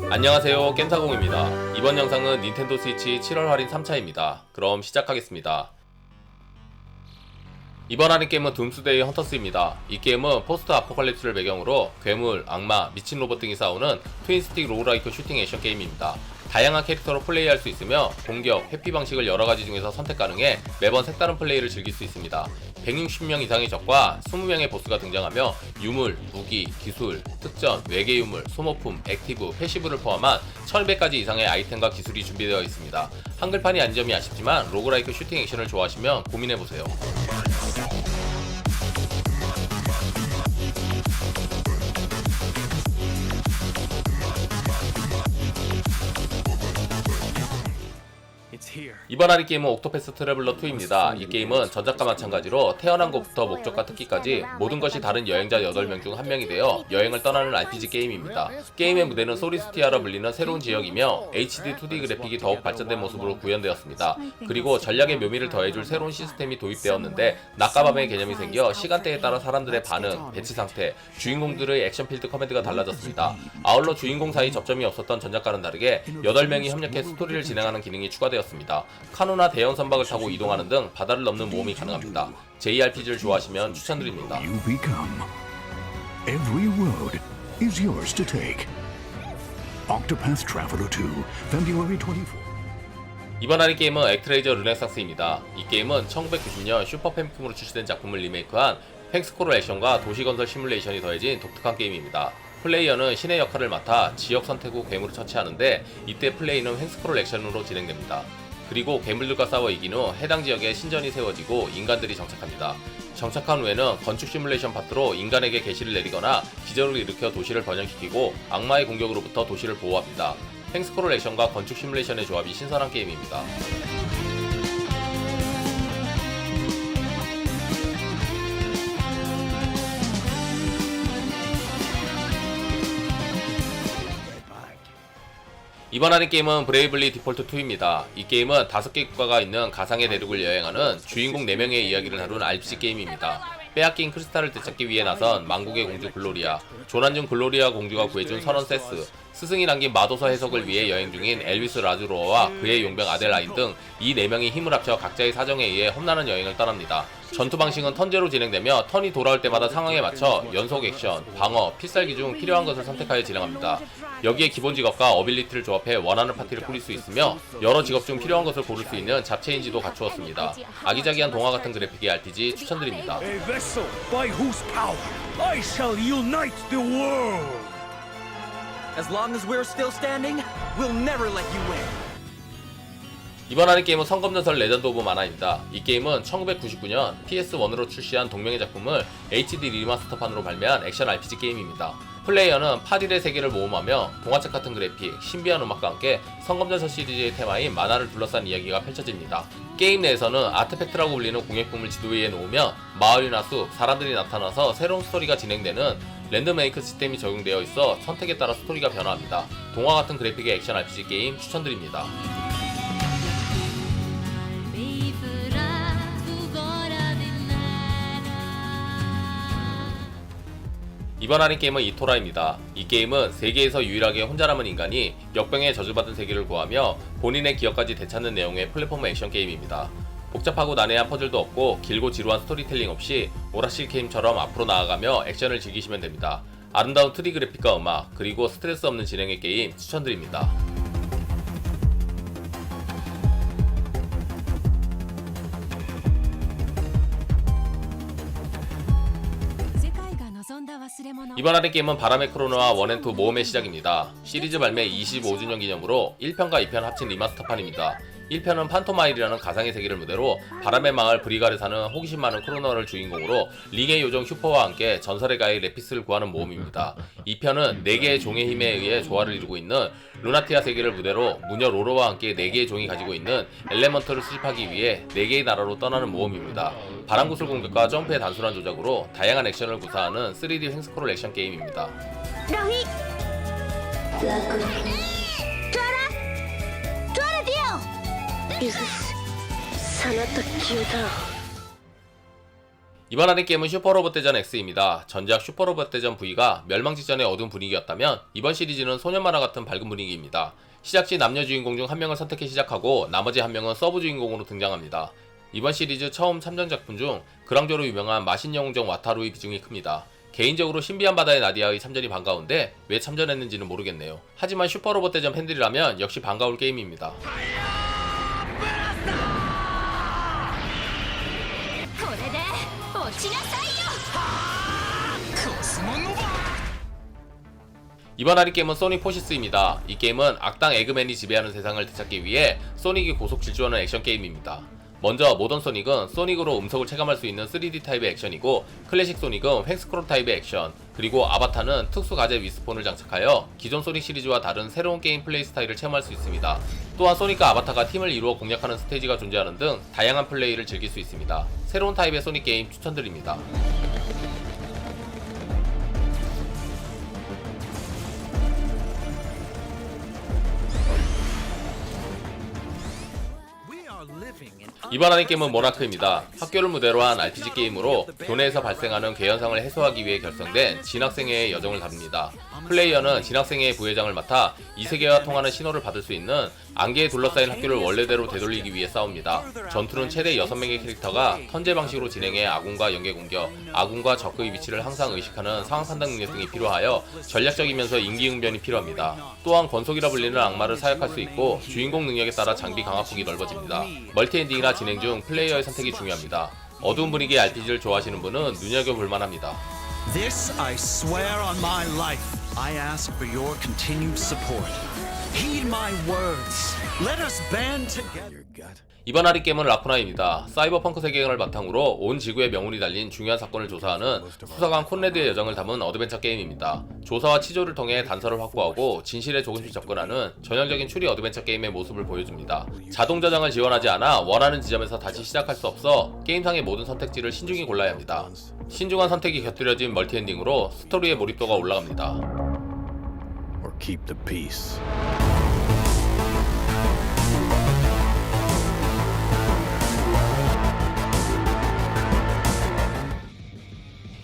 안녕하세요, 겜사공입니다. 이번 영상은 닌텐도 스위치 7월 할인 3차입니다. 그럼 시작하겠습니다. 이번 할인 게임은 둠스데이 헌터스입니다. 이 게임은 포스트 아포칼립스를 배경으로 괴물, 악마, 미친 로봇 등이 싸우는 트윈스틱 로그라이크 슈팅 액션 게임입니다. 다양한 캐릭터로 플레이할 수 있으며 공격, 회피 방식을 여러가지 중에서 선택 가능해 매번 색다른 플레이를 즐길 수 있습니다. 160명 이상의 적과 20명의 보스가 등장하며 유물, 무기, 기술, 특전, 외계 유물, 소모품, 액티브, 패시브를 포함한 1200가지 이상의 아이템과 기술이 준비되어 있습니다. 한글판이 아닌 점이 아쉽지만 로그라이크 슈팅 액션을 좋아하시면 고민해보세요. 이번 할인 게임은 옥토패스 트래블러2입니다. 이 게임은 전작과 마찬가지로 태어난 곳부터 목적과 특기까지 모든 것이 다른 여행자 8명 중 1명이 되어 여행을 떠나는 RPG 게임입니다. 게임의 무대는 소리스티아라 불리는 새로운 지역이며 HD 2D 그래픽이 더욱 발전된 모습으로 구현되었습니다. 그리고 전략의 묘미를 더해줄 새로운 시스템이 도입되었는데 낮과 밤의 개념이 생겨 시간대에 따라 사람들의 반응, 배치 상태, 주인공들의 액션 필드 커맨드가 달라졌습니다. 아울러 주인공 사이 접점이 없었던 전작과는 다르게 8명이 협력해 스토리를 진행하는 기능이 추가되었습니다. 카누나 대형 선박을 타고 이동하는 등 바다를 넘는 모험이 가능합니다. JRPG를 좋아하시면 추천드립니다. Every road is yours to take. Octopath Traveler 2, February 24. 이번 할인 게임은 액트레이저 르네상스입니다. 이 게임은 1990년 슈퍼 패미컴으로 출시된 작품을 리메이크한 횡스크롤 액션과 도시건설 시뮬레이션이 더해진 독특한 게임입니다. 플레이어는 신의 역할을 맡아 지역 선택 후 괴물을 처치하는데 이때 플레이는 횡스크롤 액션으로 진행됩니다. 그리고 괴물들과 싸워 이긴 후 해당 지역에 신전이 세워지고 인간들이 정착합니다. 정착한 후에는 건축 시뮬레이션 파트로 인간에게 계시를 내리거나 기절을 일으켜 도시를 번영시키고 악마의 공격으로부터 도시를 보호합니다. 횡스크롤 액션과 건축 시뮬레이션의 조합이 신선한 게임입니다. 이번 할인 게임은 브레이블리 디폴트 2입니다. 이 게임은 5개 국가가 있는 가상의 대륙을 여행하는 주인공 4명의 이야기를 다룬 RPG 게임입니다. 빼앗긴 크리스탈을 되찾기 위해 나선 망국의 공주 글로리아, 조난 중 글로리아 공주가 구해준 선원 세스, 스승이 남긴 마도서 해석을 위해 여행 중인 엘비스 라즈로어와 그의 용병 아델라인 등 이 4명이 힘을 합쳐 각자의 사정에 의해 험난한 여행을 떠납니다. 전투 방식은 턴제로 진행되며 턴이 돌아올 때마다 상황에 맞춰 연속 액션, 방어, 필살기 중 필요한 것을 선택하여 진행합니다. 여기에 기본 직업과 어빌리티를 조합해 원하는 파티를 꾸릴 수 있으며 여러 직업 중 필요한 것을 고를 수 있는 잡체인지도 갖추었습니다. 아기자기한 동화 같은 그래픽의 RPG 추천드립니다. A vessel by whose power I shall unite the world. As long as we're still standing, we'll never let you win. 이번 할인 게임은 성검전설 레전드 오브 마나입니다. 이 게임은 1999년 PS1으로 출시한 동명의 작품을 HD 리마스터판으로 발매한 액션 RPG 게임입니다. 플레이어는 파딜의 세계를 모험하며 동화책 같은 그래픽, 신비한 음악과 함께 성검전설 시리즈의 테마인 만화를 둘러싼 이야기가 펼쳐집니다. 게임 내에서는 아트팩트라고 불리는 공예품을 지도 위에 놓으며 마을이나 숲, 사람들이 나타나서 새로운 스토리가 진행되는 랜드메이크 시스템이 적용되어 있어 선택에 따라 스토리가 변화합니다. 동화 같은 그래픽의 액션 RPG 게임 추천드립니다. 이번 할인 게임은 이토라입니다. 이 게임은 세계에서 유일하게 혼자 남은 인간이 역병에 저주받은 세계를 구하며 본인의 기억까지 되찾는 내용의 플랫폼 액션 게임입니다. 복잡하고 난해한 퍼즐도 없고 길고 지루한 스토리텔링 없이 오락실 게임처럼 앞으로 나아가며 액션을 즐기시면 됩니다. 아름다운 2D 그래픽과 음악, 그리고 스트레스 없는 진행의 게임 추천드립니다. 이번 할인 게임은 바람의 크로노와 원앤투 모험의 시작입니다. 시리즈 발매 25주년 기념으로 1편과 2편 합친 리마스터판입니다. 1편은 판토마일이라는 가상의 세계를 무대로 바람의 마을 브리갈에 사는 호기심 많은 크로너를 주인공으로 링의 요정 슈퍼와 함께 전설의 가이 레피스를 구하는 모험입니다. 2편은 4개의 종의 힘에 의해 조화를 이루고 있는 루나티아 세계를 무대로 무녀 로로와 함께 4개의 종이 가지고 있는 엘레먼트를 수집하기 위해 4개의 나라로 떠나는 모험입니다. 바람구슬 공격과 점프의 단순한 조작으로 다양한 액션을 구사하는 3D 횡스크롤 액션 게임입니다. 이번 할인 게임은 슈퍼로봇 대전 X입니다. 전작 슈퍼로봇 대전 V가 멸망 직전의 어두운 분위기였다면 이번 시리즈는 소년 만화 같은 밝은 분위기입니다. 시작 시 남녀 주인공 중 한 명을 선택해 시작하고 나머지 한 명은 서브 주인공으로 등장합니다. 이번 시리즈 처음 참전 작품 중 그랑조로 유명한 마신 영웅정 와타루의 비중이 큽니다. 개인적으로 신비한 바다의 나디아의 참전이 반가운데 왜 참전했는지는 모르겠네요. 하지만 슈퍼로봇 대전 팬들이라면 역시 반가울 게임입니다. 이번 할인 게임은 소닉 포시스입니다. 이 게임은 악당 에그맨이 지배하는 세상을 되찾기 위해 소닉이 고속 질주하는 액션 게임입니다. 먼저 모던 소닉은 소닉으로 음속을 체감할 수 있는 3D 타입의 액션이고, 클래식 소닉은 횡스크롤 타입의 액션, 그리고 아바타는 특수 가제 위스폰을 장착하여 기존 소닉 시리즈와 다른 새로운 게임 플레이 스타일을 체험할 수 있습니다. 또한 소닉과 아바타가 팀을 이루어 공략하는 스테이지가 존재하는 등 다양한 플레이를 즐길 수 있습니다. 새로운 타입의 소닉 게임 추천드립니다. 이번 할인 게임은 모나크입니다. 학교를 무대로 한 RPG 게임으로 교내에서 발생하는 괴현상을 해소하기 위해 결성된 진학생의 여정을 다룹니다. 플레이어는 진학생의 부회장을 맡아 이 세계와 통하는 신호를 받을 수 있는 안개에 둘러싸인 학교를 원래대로 되돌리기 위해 싸웁니다. 전투는 최대 6명의 캐릭터가 턴제 방식으로 진행해 아군과 연계 공격, 아군과 적의 위치를 항상 의식하는 상황 판단 능력 등이 필요하여 전략적이면서 임기응변이 필요합니다. 또한 권속이라 불리는 악마를 사역할 수 있고 주인공 능력에 따라 장비 강화폭이 넓어집니다. 멀티엔딩이나 진행 중 플레이어의 선택이 중요합니다. 어두운 분위기의 RPG를 좋아하시는 분은 눈여겨볼 만합니다. This I swear on my life. I ask for your continued support. Heed my words. Let us band together. 이번 할인 게임은 라쿠나입니다. 사이버펑크 세계관을 바탕으로 온 지구의 명운이 달린 중요한 사건을 조사하는 수사관 콘레드의 여정을 담은 어드벤처 게임입니다. 조사와 치조를 통해 단서를 확보하고 진실에 조금씩 접근하는 전형적인 추리 어드벤처 게임의 모습을 보여줍니다. 자동 저장을 지원하지 않아 원하는 지점에서 다시 시작할 수 없어 게임상의 모든 선택지를 신중히 골라야 합니다. 신중한 선택이 곁들여진 멀티엔딩으로 스토리의 몰입도가 올라갑니다. Or keep the peace.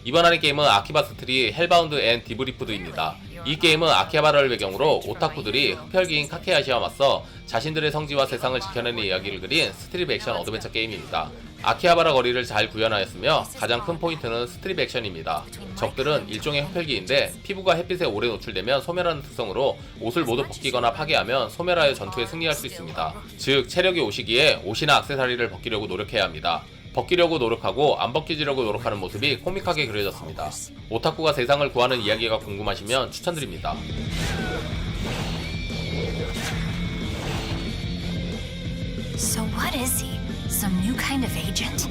이번 할인 게임은 아키바 스트리 헬바운드 앤 디브리프드입니다. 이 게임은 아키하바라를 배경으로 오타쿠들이 흡혈귀인 카케아시와 맞서 자신들의 성지와 세상을 지켜내는 이야기를 그린 스트립 액션 어드벤처 게임입니다. 아키하바라 거리를 잘 구현하였으며 가장 큰 포인트는 스트립 액션입니다. 적들은 일종의 흡혈귀인데 피부가 햇빛에 오래 노출되면 소멸하는 특성으로 옷을 모두 벗기거나 파괴하면 소멸하여 전투에 승리할 수 있습니다. 즉 체력이 오시기에 옷이나 액세서리를 벗기려고 노력해야 합니다. 벗기려고 노력하고 안 벗기려고 노력하는 모습이 코믹하게 그려졌습니다. 오타쿠가 세상을 구하는 이야기가 궁금하시면 추천드립니다. So what is he? Some new kind of agent?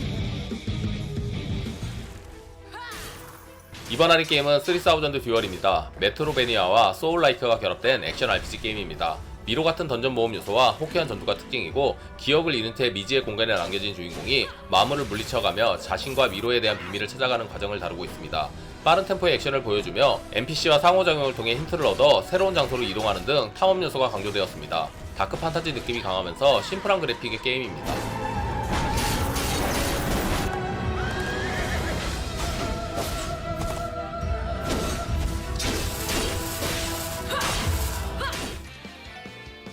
이번 할인 게임은 3000 듀얼입니다. 메트로베니아와 소울라이크가 결합된 액션 RPG 게임입니다. 미로 같은 던전 모험 요소와 호쾌한 전투가 특징이고, 기억을 잃은 채 미지의 공간에 남겨진 주인공이 마물을 물리쳐가며 자신과 미로에 대한 비밀을 찾아가는 과정을 다루고 있습니다. 빠른 템포의 액션을 보여주며 NPC와 상호작용을 통해 힌트를 얻어 새로운 장소로 이동하는 등 탐험 요소가 강조되었습니다. 다크 판타지 느낌이 강하면서 심플한 그래픽의 게임입니다.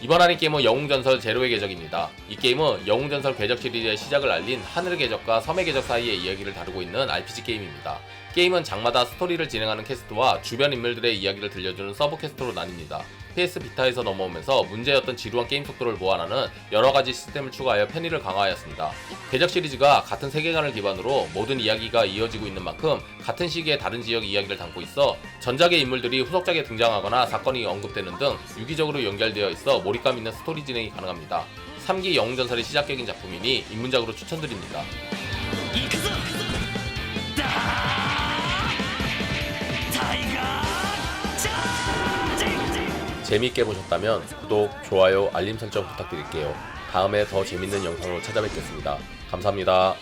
이번 할인 게임은 영웅전설 제로의 궤적입니다. 이 게임은 영웅전설 궤적 시리즈의 시작을 알린 하늘의 궤적과 섬의 궤적 사이의 이야기를 다루고 있는 RPG 게임입니다. 게임은 장마다 스토리를 진행하는 퀘스트와 주변 인물들의 이야기를 들려주는 서브 퀘스트로 나뉩니다. PS 비타에서 넘어오면서 문제였던 지루한 게임 속도를 보완하는 여러가지 시스템을 추가하여 편의를 강화하였습니다. 궤적 시리즈가 같은 세계관을 기반으로 모든 이야기가 이어지고 있는 만큼 같은 시기에 다른 지역 이야기를 담고 있어 전작의 인물들이 후속작에 등장하거나 사건이 언급되는 등 유기적으로 연결되어 있어 몰입감 있는 스토리 진행이 가능합니다. 3기 영웅전설의 시작격인 작품이니 입문작으로 추천드립니다. 재미있게 보셨다면 구독, 좋아요, 알림 설정 부탁드릴게요. 다음에 더 재밌는 영상으로 찾아뵙겠습니다. 감사합니다.